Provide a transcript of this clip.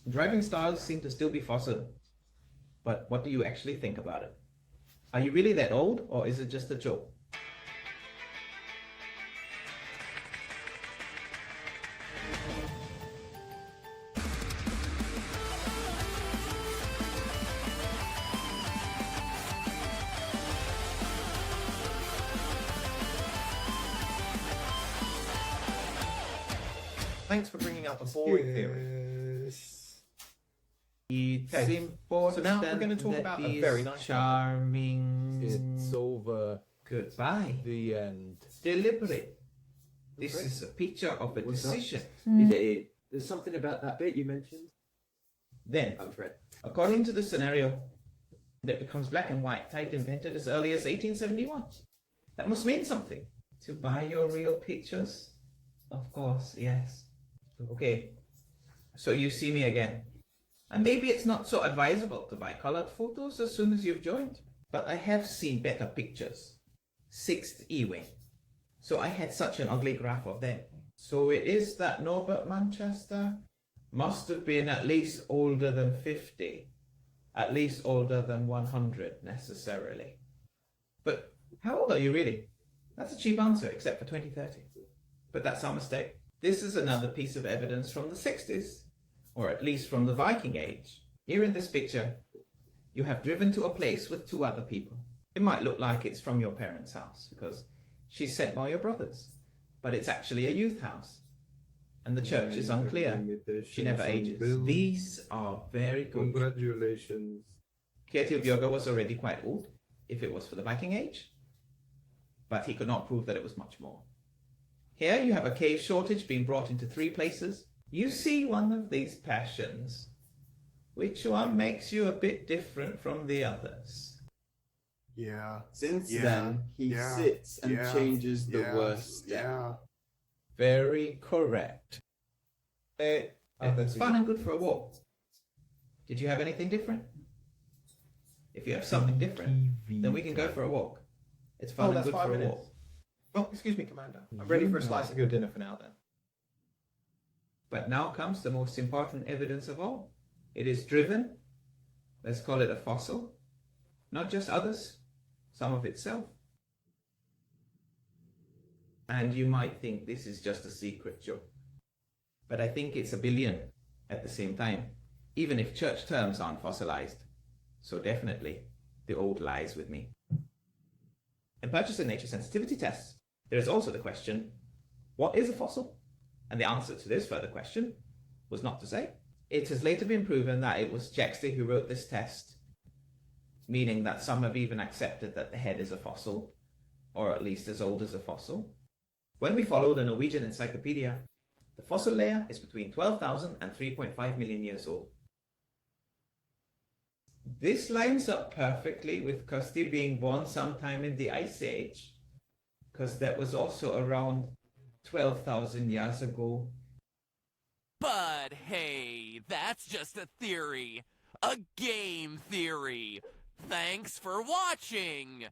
Driving styles seem to still be fossil, but what do you actually think about it? Are you really that old, or is it just a joke? Thanks for bringing up a boring theory. It's Okay, important. so now we're going to talk that about a these very nice charming. It's over. Goodbye. The end. Deliberate. This is a picture of a decision. There's something about that bit you mentioned. Then, I've read. according to the scenario, that becomes black and white type invented as early as 1871. That must mean something. To buy your real pictures? Of course, yes. Okay, so you see me again. And maybe it's not so advisable to buy colored photos as soon as you've joined. But I have seen better pictures. 6th E-Wing. So I had such an ugly graph of them. So it is that Norbert Manchester must have been at least older than 50. At least older than 100 necessarily. But how old are you really? That's a cheap answer, except for 2030. But that's our mistake. This is another piece of evidence from the 60s, or at least from the Viking Age. Here in this picture, you have driven to a place with 2 other people. It might look like it's from your parents' house, because she's sent by your brothers. But it's actually a youth house. And the church is unclear. She never ages. These are very good. Congratulations. Kirsti was already quite old, if it was for the Viking Age. But he could not prove that it was much more. Here you have a cave shortage being brought into 3 places. You see one of these passions. Which one makes you a bit different from the others? Yeah. Since Yeah. then, he Yeah. sits and Yeah. changes the Yeah. worst step. Yeah. Very correct. It's fun and good for a walk. Did you have anything different? If you have something different, then we can go for a walk. It's fun and that's good 5 for a minutes. walk. Well, excuse me, Commander. I'm ready for a slice of your dinner for now, then. But now comes the most important evidence of all. It is driven. Let's call it a fossil. Not just others, some of itself. And you might think this is just a secret joke. But I think it's a billion at the same time, even if church terms aren't fossilized. So definitely, the old lies with me. In purchase and nature sensitivity tests, there is also the question, what is a fossil? And the answer to this further question was not to say. It has later been proven that it was Kirsti who wrote this test, meaning that some have even accepted that the head is a fossil, or at least as old as a fossil. When we follow the Norwegian encyclopedia, the fossil layer is between 12,000 and 3.5 million years old. This lines up perfectly with Kirsti being born sometime in the Ice Age, because that was also around 12,000 years ago. But hey, that's just a theory. A game theory. Thanks for watching!